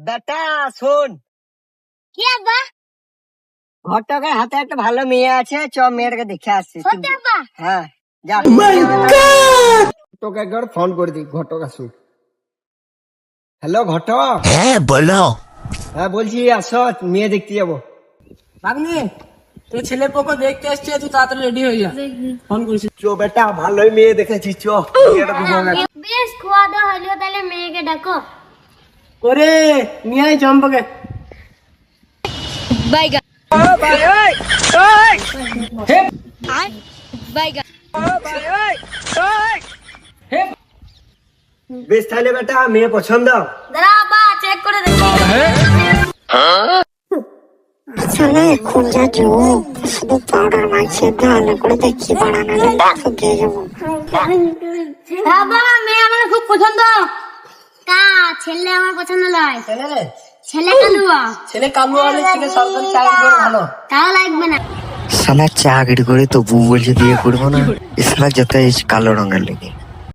বেটা শোন, কি আব্বা? ঘটকের হাতে একটা ভালো মেয়ে আছে, চ মেয়েটাকে দেখে আসছি। সত্যি আব্বা? হ্যাঁ যা, তোকে একবার ফোন করে দিই, ঘটক আসুক। হ্যালো ঘটক। হ্যাঁ বলো। হ্যাঁ বলছি আসো, মেয়ে দেখতে যাবো। ভাগ্নে, তোর ছেলের পক্ষ দেখতে আসছে, তুই তাড়াতাড়ি রেডি হয়ে যা। ফোন করেছি। চো বেটা, ভালোই মেয়ে দেখেছি, চো মেয়েটা দেখে আসি। বেশ খাওয়া দাওয়া হলো, তাহলে মেয়েকে ডাকো। ওরে নিয়ে আয় চম্পকে। বাইগা হে বাইগা হে বেশ তাহলে বেটা, মেয়ে পছন্দ? দাঁড়া আব্বা, চেক করে দেখি। আসলে এখন যা যোগ, শুধু পাউডার মাখছে, ভালো করে দেখি বাড়ানো যায় ফুটিয়ে যাবো। বাবা, মেয়ে আমার খুব পছন্দ। তা ছেলে আমার পছন্দ নয়, ছেলে কালুয়া। ছেলে কালো হলে থেকে সরকারি চাকরি করে ভালো। তাও লাগবে না। শালা চাকরি করে তবু বলছে বিয়ে করবো না, শালা যত কালো রঙের লেগে।